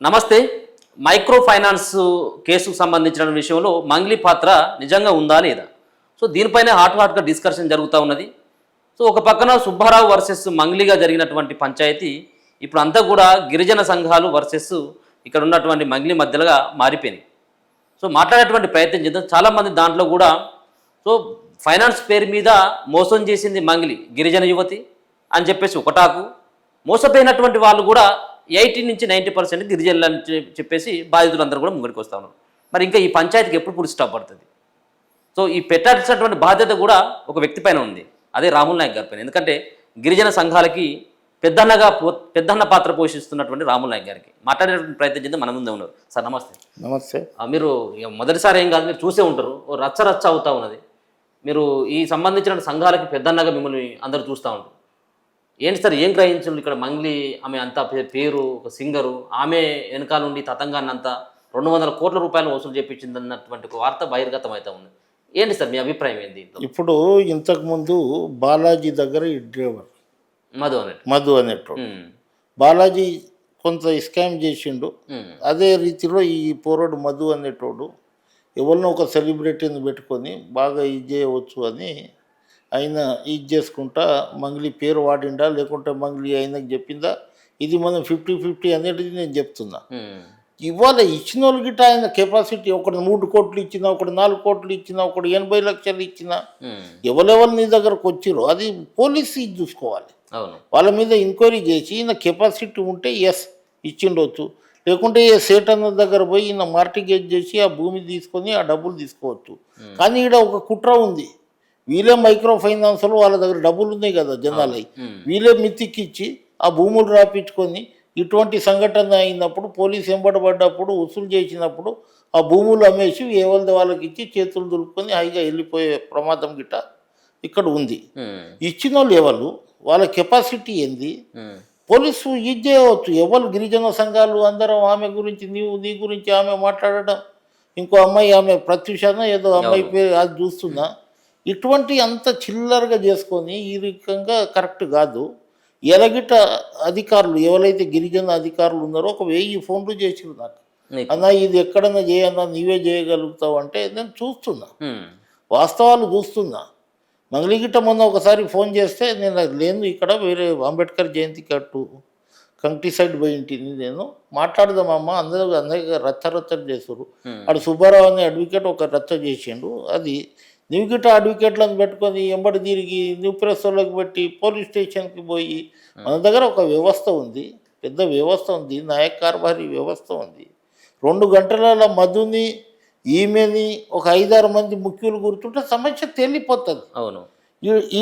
నమస్తే. Micro finance కేసుకు సంబంధించిన విషయంలో మంగ్లీ పాత్ర నిజంగా ఉందా లేదా? సో దీనిపైనే హాట్గా డిస్కషన్ జరుగుతూ ఉన్నది. సో ఒక పక్కన సుబ్బారావు వర్సెస్ మంగ్లీగా జరిగినటువంటి పంచాయతీ ఇప్పుడు అంతా కూడా గిరిజన సంఘాలు వర్సెస్ ఇక్కడ ఉన్నటువంటి మంగ్లీ మధ్యలోగా మారిపోయింది. సో మాట్లాడేటువంటి ప్రయత్నం చేద్దాం. చాలామంది దాంట్లో కూడా సో ఫైనాన్స్ పేరు మీద మోసం చేసింది మంగ్లీ గిరిజన యువతి అని చెప్పేసి ఒకటాకు, మోసపోయినటువంటి వాళ్ళు కూడా 80 నుంచి 90% గిరిజనులు అని చెప్పేసి బాధితులందరూ కూడా ముంగడికి వస్తూ ఉన్నారు. మరి ఇంకా ఈ పంచాయతీకి ఎప్పుడు పూర్తి స్టాప్ పడుతుంది? సో ఈ పెట్టాల్సినటువంటి బాధ్యత కూడా ఒక వ్యక్తి పైన ఉంది, అదే రాముల్ నాయక్ గారి పైన. ఎందుకంటే గిరిజన సంఘాలకి పెద్దన్న పాత్ర పోషిస్తున్నటువంటి రాముల్ నాయక్ గారికి మాట్లాడేటువంటి ప్రయత్నం చేద్దాం. మన ముందే ఉన్నారు. సార్ నమస్తే. నమస్తే. మీరు మొదటిసారి ఏం కాదు, మీరు చూసే ఉంటారు, ఓ రచ్చ అవుతా ఉన్నది. మీరు ఈ సంబంధించిన సంఘాలకి పెద్దన్నగా మిమ్మల్ని అందరూ చూస్తూ ఉంటారు. ఏంటి సార్, ఏం గ్రహించారు ఇక్కడ? మంగ్లీ ఆమె అంతా పేరు, ఒక సింగరు, ఆమె వెనకాల నుండి తతంగాన్ని అంతా 200 కోట్ల రూపాయలు వసూలు చేయించింది అన్నటువంటి ఒక వార్త బహిర్గతం అవుతా ఉంది. ఏంటి సార్ మీ అభిప్రాయం ఏంటి? ఇప్పుడు ఇంతకుముందు బాలాజీ దగ్గర ఈ డ్రైవర్ మధు అనేటోడు బాలాజీ కొంత స్కామ్ చేసిండు. అదే రీతిలో ఈ పోరాడు మధు అనేటోడు ఎవరినో ఒక సెలబ్రిటీని పెట్టుకొని బాగా ఇది చేయవచ్చు అని ఆయన ఇది చేసుకుంటా మంగ్లీ పేరు వాడిండా లేకుంటే మంగ్లీ ఆయనకు చెప్పిందా, ఇది మనం 50-50 అనేది నేను చెప్తున్నా. ఇవాళ ఇచ్చిన వాళ్ళకి ఆయన కెపాసిటీ, ఒకటి 3 కోట్లు ఇచ్చినా, ఒకటి 4 కోట్లు ఇచ్చినా, ఒకటి 80 లక్షలు ఇచ్చినా, ఎవరెవరు నీ దగ్గరకు వచ్చిరో అది పోలీసు ఇది చూసుకోవాలి. వాళ్ళ మీద ఎంక్వైరీ చేసి ఈయన కెపాసిటీ ఉంటే ఎస్ ఇచ్చిండవచ్చు, లేకుంటే ఏ సేట్ అన్న దగ్గర పోయి ఈయన మార్టిగేజ్ చేసి ఆ భూమి తీసుకొని ఆ డబ్బులు తీసుకోవచ్చు. కానీ ఈడ ఒక కుట్ర ఉంది. వీళ్ళే మైక్రో ఫైనాన్స్లో వాళ్ళ దగ్గర డబ్బులు ఉన్నాయి కదా జనాలై, వీళ్ళే మితికిచ్చి ఆ భూములు రాపించుకొని ఇటువంటి సంఘటన అయినప్పుడు పోలీసు ఎంబడబడ్డప్పుడు వసూలు చేసినప్పుడు ఆ భూములు అమ్మేసి ఎవరిది వాళ్ళకి ఇచ్చి చేతులు దులుపుకొని హాయిగా వెళ్ళిపోయే ప్రమాదం గిట్ట ఇక్కడ ఉంది. ఇచ్చిన వాళ్ళు ఎవరు, వాళ్ళ కెపాసిటీ ఏంది, పోలీసు ఇది చేయవచ్చు. ఎవరు గిరిజన సంఘాలు అందరం ఆమె గురించి నీ గురించి ఆమె మాట్లాడడం, ఇంకో అమ్మాయి ఆమె ప్రత్యూషన ఏదో అమ్మాయి పేరు అది చూస్తున్నా, ఇటువంటి అంత చిల్లరగా చేసుకొని ఈ రకంగా కరెక్ట్ కాదు. ఎలగిట అధికారులు ఎవరైతే గిరిజన అధికారులు ఉన్నారో ఒక 1000 ఫోన్లు చేసిరు నాకు, అన్నా ఇది ఎక్కడన్నా చేయన్నా నీవే చేయగలుగుతావు అంటే నేను చూస్తున్నా, వాస్తవాలు చూస్తున్నా. మంగళగిట్ట మొన్న ఒకసారి ఫోన్ చేస్తే నేను లేదు ఇక్కడ వేరే అంబేద్కర్ జయంతి కట్టు కంటి సైడ్ పోయింటిని, నేను మాట్లాడదామమ్మా అందరికీ రచ్చ చేస్తారు. అటు సుబ్బారావు అనే అడ్వకేట్ ఒక రచ్చ చేసిండు, అది నువ్వు గిట్ట అడ్వకేట్లను పెట్టుకొని ఎంబడి తిరిగి నువ్వు ప్రెస్ వాళ్ళకి పెట్టి పోలీస్ స్టేషన్కి పోయి, మన దగ్గర ఒక వ్యవస్థ ఉంది, పెద్ద వ్యవస్థ ఉంది, నాయక్ కార్భారీ వ్యవస్థ ఉంది. 2 గంటల మధుని ఈమెని ఒక 5-6 మంది ముఖ్యులు గుర్తుంటే సమస్య తేలిపోతుంది. అవును,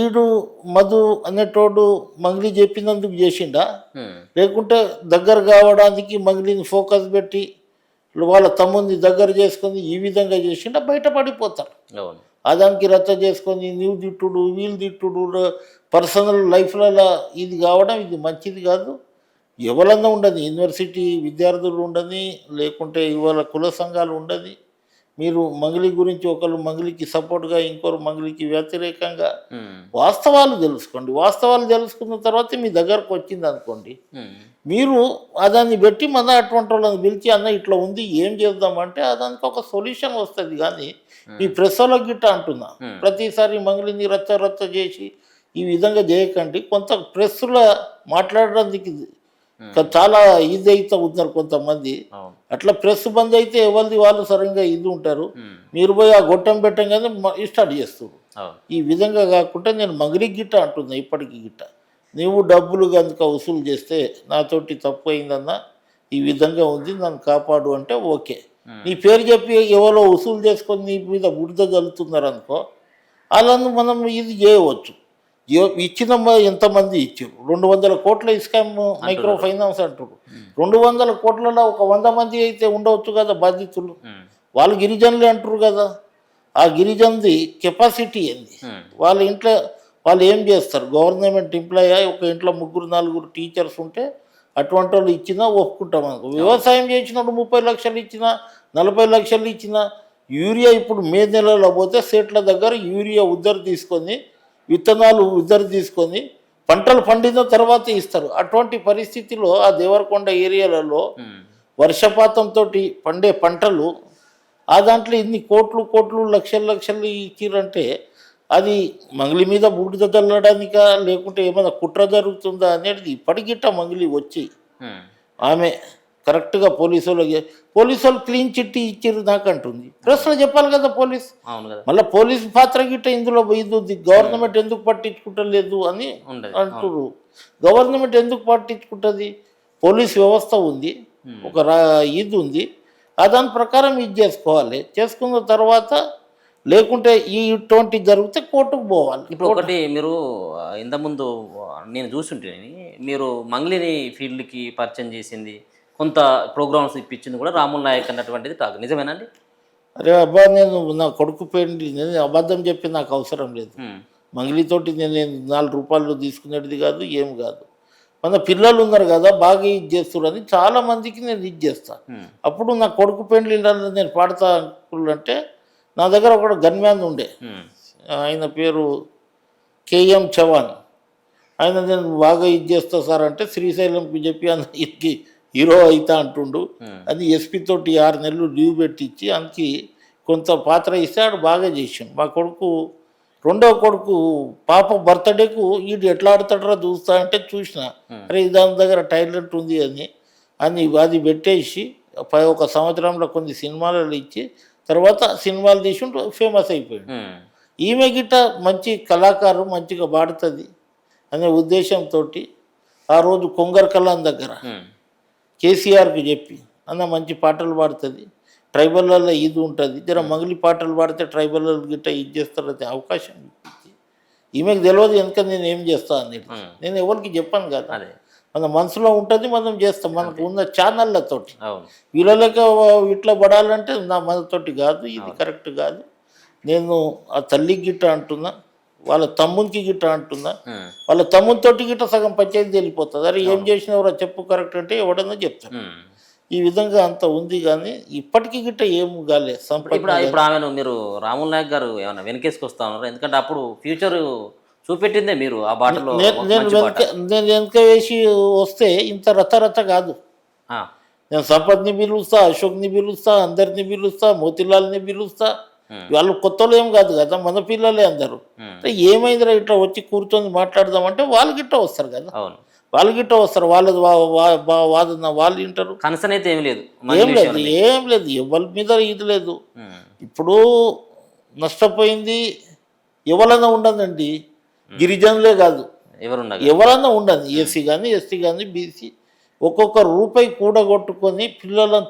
ఈడు మధు అనేటోడు మంగ్లీ చెప్పినందుకు చేసిండా, లేకుంటే దగ్గర కావడానికి మంగ్లీని ఫోకస్ పెట్టి వాళ్ళ తమ్ముని దగ్గర చేసుకొని ఈ విధంగా చేసిండా, బయటపడిపోతారు. అదానికి రచ్చ చేసుకొని నీవు తిట్టుడు వీళ్ళు తిట్టుడు పర్సనల్ లైఫ్లలో ఇది కావడం ఇది మంచిది కాదు. ఎవరన్నా ఉండని, యూనివర్సిటీ విద్యార్థులు ఉండని, లేకుంటే ఇవాళ కుల సంఘాలు ఉండని, మీరు మంగ్లీ గురించి ఒకరు మంగ్లీకి సపోర్ట్గా ఇంకొకరు మంగ్లీకి వ్యతిరేకంగా వాస్తవాలు తెలుసుకోండి. వాస్తవాలు తెలుసుకున్న తర్వాత మీ దగ్గరకు వచ్చింది అనుకోండి, మీరు అదాన్ని పెట్టి మన అటువంటి వాళ్ళని పిలిచి అన్న ఇట్లా ఉంది ఏం చేద్దామంటే దానికి ఒక సొల్యూషన్ వస్తుంది. కానీ ఈ ప్రెస్ వాళ్ళకి గిట్ట అంటున్నా, ప్రతిసారి మంగ్లీని రచ్చ చేసి ఈ విధంగా చేయకండి. కొంత ప్రెస్లో మాట్లాడడానికి చాలా ఇది అయితే ఉన్నారు కొంతమంది, అట్లా ప్రెస్ బంద్ అయితే ఎవరిది వాళ్ళు సరిగ్గా ఇది ఉంటారు, మీరు పోయి ఆ గొట్టం పెట్టంగానే స్టార్ట్ చేస్తారు. ఈ విధంగా కాకుండా నేను మంగ్లీ గిట్ట అంటున్నా, ఇప్పటికి గిట్ట నీవు డబ్బులు కనుక వసూలు చేస్తే నాతోటి తప్పు అయిందన్నా ఈ విధంగా ఉంది నన్ను కాపాడు అంటే ఓకే. నీ పేరు చెప్పి ఎవరో వసూలు చేసుకొని నీ మీద బురద జల్లుతున్నారు అనుకో, అలాను మనం ఇది చేయవచ్చు. ఇచ్చిన ఎంతమంది ఇచ్చారు, 200 కోట్ల స్కామ్ మైక్రో ఫైనాన్స్ అంటారు. 200 కోట్లలో ఒక 100 మంది అయితే ఉండవచ్చు కదా బాధితులు, వాళ్ళు గిరిజనులే అంటారు కదా. ఆ గిరిజనుది కెపాసిటీ ఏంది, వాళ్ళ ఇంట్లో వాళ్ళు ఏం చేస్తారు, గవర్నమెంట్ ఎంప్లాయీ ఒక ఇంట్లో 3-4 టీచర్స్ ఉంటే అటువంటి వాళ్ళు ఇచ్చినా ఒప్పుకుంటాం అనుకో. వ్యవసాయం చేసినప్పుడు 30 లక్షలు ఇచ్చినా 40 లక్షలు ఇచ్చినా, యూరియా ఇప్పుడు మే నెలలో పోతే సేట్ల దగ్గర యూరియా ఉద్దరు తీసుకొని విత్తనాలు ఉద్దరు తీసుకొని పంటలు పండిన తర్వాత ఇస్తారు. అటువంటి పరిస్థితిలో ఆ దేవరకొండ ఏరియాలలో వర్షపాతంతో పండే పంటలు ఆ దాంట్లో ఇన్ని కోట్లు కోట్లు లక్షలు లక్షలు ఇచ్చిరంటే అది మంగళి మీద బూడిద చల్లడానికా లేకుంటే ఏమైనా కుట్ర జరుగుతుందా అనేది ఇప్పటికిట్ట మంగళి వచ్చి ఆమె కరెక్ట్గా పోలీసు వాళ్ళు క్లీన్ చిట్టి ఇచ్చిర్రు నాకు అంటుంది. ప్రెస్లో చెప్పాలి కదా పోలీస్. మళ్ళీ పోలీసు పాత్ర గిట్ట ఇందులో ఇది ఉంది. గవర్నమెంట్ ఎందుకు పట్టించుకుంటలేదు అని అంటున్నారు. గవర్నమెంట్ ఎందుకు పట్టించుకుంటుంది? పోలీస్ వ్యవస్థ ఉంది, ఒక ఇది ఉంది, దాని ప్రకారం ఇది చేసుకోవాలి. చేసుకున్న తర్వాత లేకుంటే ఇటువంటి జరిగితే కోర్టుకు పోవాలి. ఇప్పుడు ఒకటి మీరు ఇంతకుముందు నేను చూస్తుంటే మీరు మంగ్లీని ఫీల్డ్కి పరిచయం చేసింది, కొంత ప్రోగ్రామ్స్ ఇప్పించింది కూడా రాముల్ నాయక్ అన్నటువంటిది టాక్, నిజమేనండి? అరే అబ్బా, నేను నా కొడుకు పెళ్లి నేను అబద్ధం చెప్పి నాకు అవసరం లేదు. మంగ్లీతోటి నేను 4 రూపాయలు తీసుకునేది కాదు, ఏం కాదు. మన పిల్లలు ఉన్నారు కదా, బాగా ఇది చేస్తున్నారు అని చాలామందికి నేను ఇది చేస్తాను. అప్పుడు నా కొడుకు పెళ్లిళ్ళలో నేను పాడతా అంటే నా దగ్గర ఒక గన్మ్యాన్ ఉండే, ఆయన పేరు కేఎం చవాన్. ఆయన నేను బాగా ఇది చేస్తా సార్ అంటే శ్రీశైలంకి చెప్పి ఇది హీరో అవుతా అంటుండు. అది ఎస్పీ తోటి 6 నెలలు లీవ్ పెట్టించి అందుకే కొంత పాత్ర ఇస్తే ఆడు బాగా చేసాడు. మా కొడుకు రెండవ కొడుకు పాప బర్త్డేకు వీడు ఎట్లా ఆడతాడరా చూస్తా అంటే చూసిన, అరే దాని దగ్గర టాయిలెట్ ఉంది అని అది పెట్టేసి 1 సంవత్సరంలో కొన్ని సినిమాలు ఇచ్చి తర్వాత సినిమాలు తీసుకుంటూ ఫేమస్ అయిపోయాడు. ఈమె గిట్ట మంచి కళాకారు, మంచిగా పాడుతుంది అనే ఉద్దేశంతో ఆ రోజు కొంగర్ కలాన్ దగ్గర కేసీఆర్కి చెప్పి అన్న మంచి పాటలు పాడుతుంది, ట్రైబల్లలో ఇది ఉంటుంది, జర మంగళి పాటలు పాడితే ట్రైబల్ గిట్ట ఇది చేస్తారని అవకాశం ఇప్పించి ఈమెకు తెలియదు ఎందుకంటే నేను ఏం చేస్తా అనేది. నేను ఎవరికి చెప్పాను కదా, మన మనసులో ఉంటుంది, మనం చేస్తాం మనకు ఉన్న ఛానళ్ళతోటి. వీళ్ళక ఇట్లా పడాలంటే నా మనతోటి కాదు, ఇది కరెక్ట్ కాదు. నేను ఆ తల్లికి గిట్ట అంటున్నా, వాళ్ళ తమ్మునికి గిట్ట అంటున్నా, వాళ్ళ తమ్మునితోటి గిట్ట సగం పంచాయతీ వెళ్ళిపోతుంది. అరే ఏం చేసినవరా చెప్పు కరెక్ట్ అంటే ఎవడన్నా చెప్తాను. ఈ విధంగా అంత ఉంది కానీ ఇప్పటికీ గిట్ట ఏం కాలే. ఇప్పుడు ఆమెను మీరు రాముల్ నాయక్ గారు ఏమన్నా వెనకేసుకొస్తా ఉన్నారు? ఎందుకంటే అప్పుడు ఫ్యూచర్ చూపెట్టిందే మీరు ఆ బాటలో. నేను వెనక వేసి వస్తే ఇంత రథ కాదు. నేను సంపత్ని పిలుస్తా, అశోక్ని పిలుస్తా, అందరిని పిలుస్తా, మోతిలాల్ని పిలుస్తా. వాళ్ళు కొత్తలో ఏం కాదు కదా, మన పిల్లలే అందరూ. ఏమైందిరా ఇట్లా వచ్చి కూర్చొని మాట్లాడదామంటే వాళ్ళు గిట్ట వస్తారు కదా, వాళ్ళు గిట్ట వస్తారు, వాళ్ళది వాదన వాళ్ళు వింటారు. కన్సర్న్ అయితే ఏం లేదు, ఏం లేదు, ఎవరి మీద ఇది లేదు. ఇప్పుడు నష్టపోయింది ఎవరన్నా ఉండదండి, గిరిజనులే కాదు ఎవరన్నా ఉండదు, ఎస్సీ కానీ ఎస్టీ కానీ బీసీ. ఒక్కొక్క రూపాయి కూడగొట్టుకొని పిల్లలను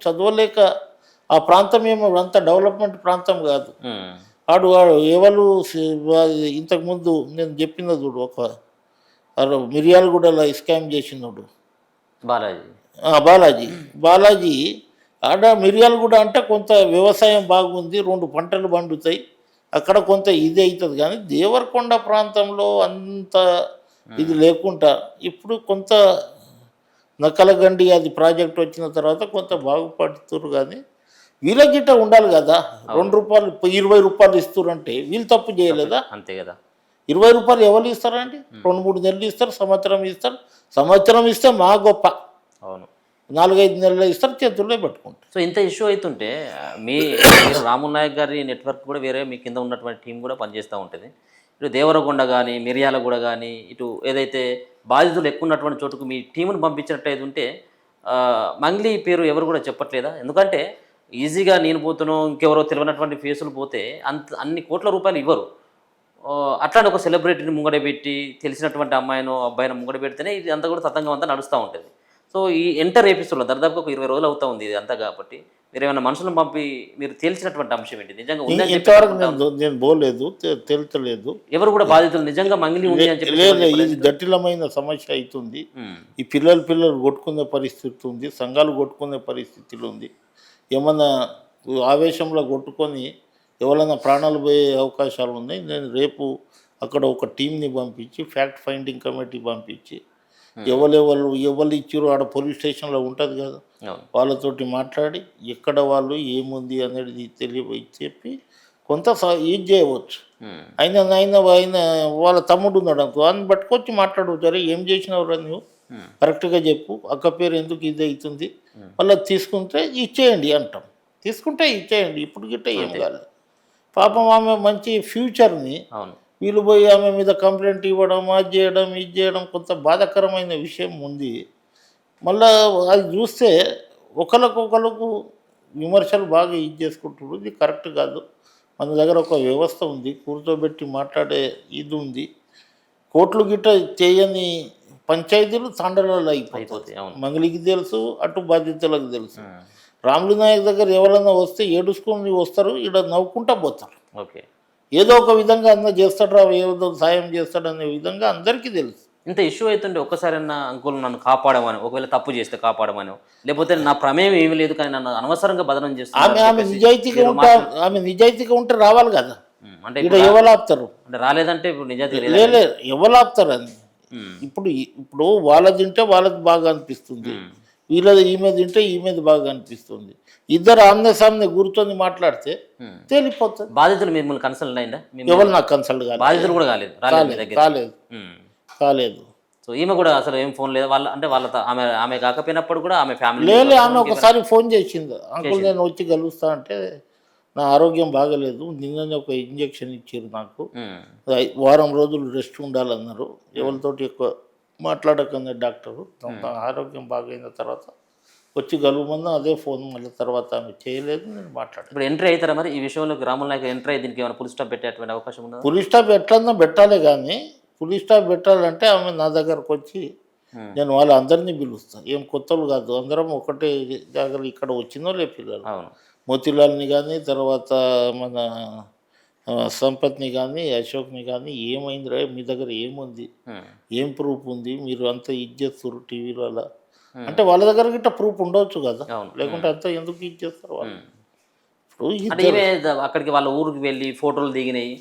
చదవలేక ఆ ప్రాంతం ఏమో అంత డెవలప్మెంట్ ప్రాంతం కాదు. వాడు ఎవరు ఇంతకుముందు నేను చెప్పిన చూడు, ఒక మిర్యాలగూడలో స్కామ్ చేసినోడు బాలాజీ ఆడ మిర్యాలగూడ అంటే కొంత వ్యవసాయం బాగుంది, 2 పంటలు పండుతాయి, అక్కడ కొంత ఇది అవుతుంది. కానీ దేవరకొండ ప్రాంతంలో అంత ఇది లేకుండా ఇప్పుడు కొంత నకలగండి అది ప్రాజెక్ట్ వచ్చిన తర్వాత కొంత బాగుపడుతున్నారు. కానీ వీళ్ళ గిట్ట ఉండాలి కదా, 2 రూపాయలు 20 రూపాయలు ఇస్తారంటే వీళ్ళు తప్పు చేయలేదా? అంతే కదా. 20 రూపాయలు ఎవరు ఇస్తారండి? 2-3 నెలలు ఇస్తారు, సంవత్సరం ఇస్తే మా గొప్ప. అవును, 4-5 నెలలు ఇస్తారు, చేతుల్లో పెట్టుకుంటారు. సో ఇంత ఇష్యూ అవుతుంటే మీరు రాముల్ నాయక్ గారి నెట్వర్క్ కూడా వేరే మీ కింద ఉన్నటువంటి టీం కూడా పనిచేస్తూ ఉంటుంది. ఇటు దేవరకొండ కానీ మిర్యాలగూడ కానీ ఇటు ఏదైతే బాధితులు ఎక్కువ ఉన్నటువంటి చోటుకు మీ టీమును పంపించినట్టయితే ఉంటే మంగ్లీ పేరు ఎవరు కూడా చెప్పట్లేదా? ఎందుకంటే ఈజీగా నేను పోతాను, ఇంకెవరో తెలియనటువంటి ఫేసులు పోతే అన్ని కోట్ల రూపాయలు ఇవ్వరు. అట్లాంటి ఒక సెలబ్రిటీని ముంగడబెట్టి తెలిసినటువంటి అమ్మాయినో అబ్బాయినో ముంగడబెడితేనే ఇది అంతా కూడా తతంగం అంతా నడుస్తూ ఉంటుంది. సో ఈ ఎంటర్ ఎపిసోడ్లో దాదాపు ఒక 20 రోజులు అవుతూ ఉంది ఇది అంతా. కాబట్టి మీరు ఏమైనా మనుషులను పంపి మీరు తేల్చినటువంటి అంశం ఏంటి? నిజంగా ఇంతవరకు నేను పోలేదు, తేల్చలేదు. ఎవరు కూడా బాధితులు నిజంగా మంగిలి ఉంది అని చెప్పి ఇది జటిలమైన సమస్య అవుతుంది. ఈ పిల్లలు కొట్టుకునే పరిస్థితి ఉంది, సంఘాలు కొట్టుకునే పరిస్థితులు ఉంది. ఏమన్నా ఆవేశంలో కొట్టుకొని ఎవరైనా ప్రాణాలు పోయే అవకాశాలు ఉన్నాయి. నేను రేపు అక్కడ ఒక టీంని పంపించి ఫ్యాక్ట్ ఫైండింగ్ కమిటీ పంపించి ఎవరు ఇచ్చారు ఆడ పోలీస్ స్టేషన్లో ఉంటుంది కదా, వాళ్ళతోటి మాట్లాడి ఎక్కడ వాళ్ళు ఏముంది అనేది చెప్పి కొంత ఇది చేయవచ్చు. ఆయన వాళ్ళ తమ్ముడు ఉన్నాడు అనుకో, అని పట్టుకొచ్చి మాట్లాడవచ్చు. ఏం చేసినవరా నువ్వు కరెక్ట్గా చెప్పు, అక్క పేరు ఎందుకు ఇది అవుతుంది, మళ్ళీ తీసుకుంటే ఇచ్చేయండి అంటాం. తీసుకుంటే ఇచ్చేయండి, ఇప్పుడు గిట్ట ఏం కాలేదు. పాపం ఆమె మంచి ఫ్యూచర్ని వీళ్ళు పోయి ఆమె మీద కంప్లైంట్ ఇవ్వడం, అది చేయడం, ఇది చేయడం కొంత బాధాకరమైన విషయం ఉంది. మళ్ళా అది చూస్తే ఒకరికి విమర్శలు బాగా ఇది చేసుకుంటున్నారు. ఇది కరెక్ట్ కాదు. మన దగ్గర ఒక వ్యవస్థ ఉంది, కూర్చోబెట్టి మాట్లాడే ఇది ఉంది. కోట్లు గిట్ట చేయని పంచాయతీలు తాండలలో అయిపోతుంది. మంగళికి తెలుసు, అటు బాధ్యతలకు తెలుసు. రాములు నాయక్ దగ్గర ఎవరైనా వస్తే ఏడుచుకొని వస్తారు, ఇక్కడ నవ్వుకుంటా పోతారు. ఓకే, ఏదో ఒక విధంగా అన్న చేస్తాడు, ఏదో సాయం చేస్తాడు అనే విధంగా అందరికీ తెలుసు. ఇంత ఇష్యూ అవుతుంటే ఒక్కసారైనా అంకుల్ నన్ను కాపాడమని, ఒకవేళ తప్పు చేస్తే కాపాడమని, లేకపోతే నా ప్రమేయం ఏమీ లేదు కానీ నన్ను అనవసరంగా బదనం చేస్తాను. ఆమె నిజాయితీగా ఉంటే రావాలి కదా. అంటే ఇక్కడ ఎవరు ఆపుతారు? అంటే రాలేదంటే ఇప్పుడు నిజాయితీ లేదు, ఎవరు ఆపుతారు అని. ఇప్పుడు వాళ్ళ తింటే వాళ్ళది బాగా అనిపిస్తుంది, వీళ్ళది ఈమె తింటే ఈమెది బాగా అనిపిస్తుంది. ఇద్దరు ఆమ్నే సామ్నే కూర్చొని మాట్లాడితే తేలిపోతుంది. బాధితులు మిమ్మల్ని కన్సల్ట్ అయిందా? ఎవరు నాకు కన్సల్ట్ కాలేదు. బాధితులు కూడా కాలేదు. సో ఈమె కూడా అసలు ఏం ఫోన్ లేదు వాళ్ళ, అంటే వాళ్ళ ఆమె కాకపోయినప్పుడు కూడా ఆమె ఫ్యామిలీ లేదు. ఆమె ఒకసారి ఫోన్ చేసింది, అంకుల్ నేను వచ్చి కలుస్తా అంటే నా ఆరోగ్యం బాగలేదు, నిన్ననే ఒక ఇంజెక్షన్ ఇచ్చారు నాకు, వారం రోజులు రెస్ట్ ఉండాలన్నారు, ఎవరితోటి ఎక్కువ మాట్లాడకుండా డాక్టరు, ఆరోగ్యం బాగైన తర్వాత వచ్చి గలుమన్నా అదే ఫోన్. మళ్ళీ తర్వాత ఆమె చేయలేదు, నేను మాట్లాడాను. ఇప్పుడు ఎంట్రీ అవుతారా మరి ఈ విషయంలో? రాములు నాయక్ ఎంట్రీ అయ్యి దీనికి ఏమైనా పులి స్టాప్ పెట్టేటువంటి అవకాశం ఉందా? పులి స్టాప్ ఎట్లన్నా పెట్టాలి, కానీ పులి స్టాప్ పెట్టాలంటే ఆమె నా దగ్గరకు వచ్చి నేను వాళ్ళందరినీ పిలుస్తాను. ఏం కొత్తలు కాదు, అందరం ఒకటే జాగ్రత్త. ఇక్కడ వచ్చినో లే పిల్లలు, మోతిలాల్ని కానీ, తర్వాత మన సంపత్ని కానీ, అశోక్ని కానీ, ఏమైందిరా మీ దగ్గర ఏముంది, ఏం ప్రూఫ్ ఉంది, మీరు అంతా ఇచ్చేస్తారు టీవీలో అలా అంటే వాళ్ళ దగ్గర గిట్ట ప్రూఫ్ ఉండవచ్చు కదా, లేకుంటే అంతా ఎందుకు ఇచ్చేస్తారు వాళ్ళు. ఇప్పుడు అక్కడికి వాళ్ళ ఊరికి వెళ్ళి ఫోటోలు దిగినాయి,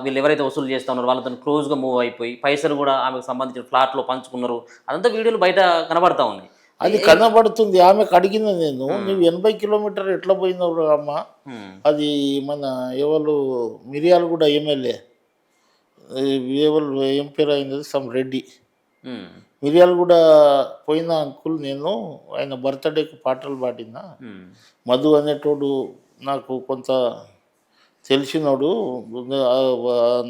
వీళ్ళు ఎవరైతే వసూలు చేస్తా ఉన్నారో వాళ్ళతో క్లోజ్గా మూవ్ అయిపోయి పైసలు కూడా ఆమెకు సంబంధించిన ఫ్లాట్లో పంచుకున్నారు, అదంతా వీడియోలు బయట కనబడతా ఉన్నాయి. అది కనబడుతుంది. ఆమెకు అడిగింది నేను, నువ్వు 80 కిలోమీటర్ ఎట్లా పోయినావు అమ్మ? అది మన ఎవరు మిరియాలు కూడా ఎమ్మెల్యే ఎవరు ఏం పేరు అయినది సమ్ రెడ్డి, మిరియాలు కూడా పోయిన అంకుల్, నేను ఆయన బర్త్డేకి పాటలు పాడినా, మధు అనేటోడు నాకు కొంత తెలిసినోడు,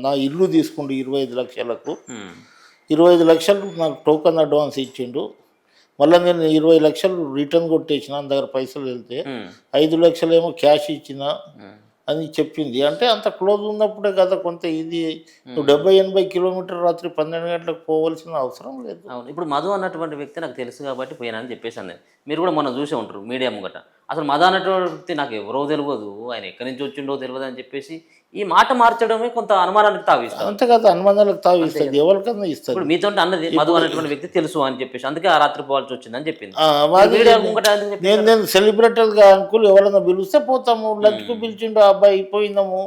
నా ఇల్లు తీసుకుండు 25 లక్షలకు, 25 లక్షలు నాకు టోకన్ అడ్వాన్స్ ఇచ్చిండు, మళ్ళీ నేను 20 లక్షలు రిటర్న్ కొట్టేసిన, నా దగ్గర పైసలు వెళ్తే 5 లక్షలు ఏమో క్యాష్ ఇచ్చిన అని చెప్పింది. అంటే అంత క్లోజ్ ఉన్నప్పుడే కదా కొంత ఇది. నువ్వు 70-80 కిలోమీటర్ రాత్రి 12 గంటలకు పోవాల్సిన అవసరం లేదు. అవును, ఇప్పుడు మధు అన్నటువంటి వ్యక్తి నాకు తెలుసు కాబట్టి పోయానని చెప్పేసాను నేను. మీరు కూడా మొన్న చూసే ఉంటారు మీడియా ముంగట. అసలు మధు అన్నటువంటి వ్యక్తి నాకు ఎవరో తెలియదు, ఆయన ఎక్కడి నుంచి వచ్చిండో తెలియదు అని చెప్పేసి ఈ మాట మార్చడమే కొంత అనుమానానికి తావిస్తుంది. అంతే కదా, అనుమానాలకు తావిస్తుంది, ఎవరికన్నా ఇస్తుంది. ఇప్పుడు మీతో అన్నది మధు అనేటువంటి వ్యక్తి తెలుసు అని చెప్పేసి అందుకే ఆ రాత్రి పోవాల్సి వచ్చిందని చెప్పింది. నేను సెలబ్రిటీగా అంకుల్ ఎవరైనా పిలిస్తే పోతాము, లంచ్కు పిలిచిండు అబ్బాయి పోయినాము,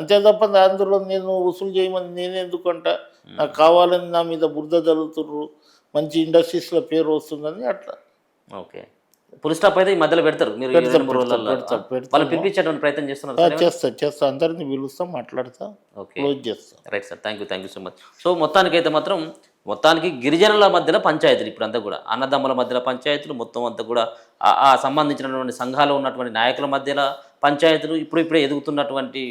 అంతే తప్ప అందులో నేను వసూలు చేయమని నేనే ఎందుకంట, నాకు కావాలని నా మీద బురద జరుగుతుర్రు, మంచి ఇండస్ట్రీస్లో పేరు వస్తుందని అట్లా. ఓకే, పులి స్టాప్ అయితే ఈ మధ్యలో పెడతారు మీరు, వాళ్ళు పిలిపించేటువంటి ప్రయత్నం చేస్తున్నారు? చేస్తా, అందరినీ పిలుస్తాం, మాట్లాడతా, క్లోజ్ చేస్తాం. Right sir, thank you so much. So మొత్తానికైతే మాత్రం గిరిజనుల మధ్యలో పంచాయతీలు ఇప్పుడు అంతా కూడా, అన్నదమ్ముల మధ్యలో పంచాయతీలు, మొత్తం అంతా కూడా ఆ సంబంధించినటువంటి సంఘాలు ఉన్నటువంటి నాయకుల మధ్యలో పంచాయతీలు, ఇప్పుడే ఎదుగుతున్నటువంటి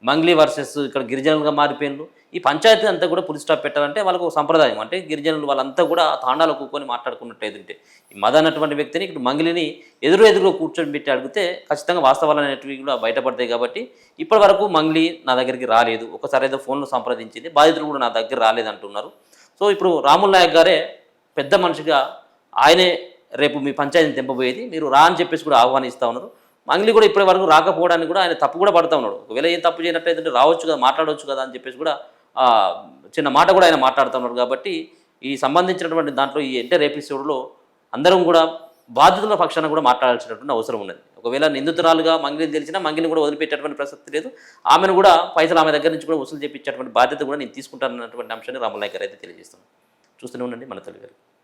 మంగ్లీ వర్సెస్ ఇక్కడ గిరిజనులుగా మారిపోయినారు. ఈ పంచాయతీ అంతా కూడా పులి స్టాప్ పెట్టాలంటే వాళ్ళకు ఒక సంప్రదాయం, అంటే గిరిజనులు వాళ్ళంతా కూడా తాండాలో కూర్చొని మాట్లాడుకున్నట్టు ఎదుంటే ఈ మద అన్నటువంటి వ్యక్తిని ఇక్కడ మంగ్లీని ఎదురుగా కూర్చొని పెట్టి అడిగితే ఖచ్చితంగా వాస్తవాలు అనేటివి కూడా బయటపడతాయి. కాబట్టి ఇప్పటి వరకు మంగ్లీ నా దగ్గరికి రాలేదు, ఒకసారి ఏదో ఫోన్లో సంప్రదించింది, బాధితులు కూడా నా దగ్గర రాలేదు అంటున్నారు. సో ఇప్పుడు రాములు నాయక్ గారే పెద్ద మనిషిగా ఆయనే రేపు మీ పంచాయతీని తెంపబోయేది, మీరు రా అని చెప్పేసి కూడా ఆహ్వానిస్తూ ఉన్నారు. మంగ్లీ కూడా ఇప్పటి వరకు రాకపోవడానికి కూడా ఆయన తప్పు కూడా పడుతూ ఉన్నాడు. ఒకవేళ ఏం తప్పు చేయనట్టయితే రావచ్చు కదా, మాట్లాడవచ్చు కదా అని చెప్పేసి కూడా చిన్న మాట కూడా ఆయన మాట్లాడుతూ ఉన్నారు. కాబట్టి ఈ సంబంధించినటువంటి దాంట్లో ఈ రేపిసోడ్లో అందరం కూడా బాధితుల పక్షాన కూడా మాట్లాడాల్సినటువంటి అవసరం ఉన్నది. ఒకవేళ నిందితురాలుగా మంగ్లీని తెలిసినా మంగ్లీని కూడా వదిలిపెట్టేటువంటి ప్రసక్తి లేదు, ఆమెను కూడా పైసలు ఆమె దగ్గర నుంచి కూడా వసూలు చేయించేటువంటి బాధ్యత కూడా నేను తీసుకుంటానన్నటువంటి అంశాన్ని రాములు నాయక్ గారు అయితే తెలియజేస్తున్నాను. చూస్తూనే ఉండండి మన తెలుగు.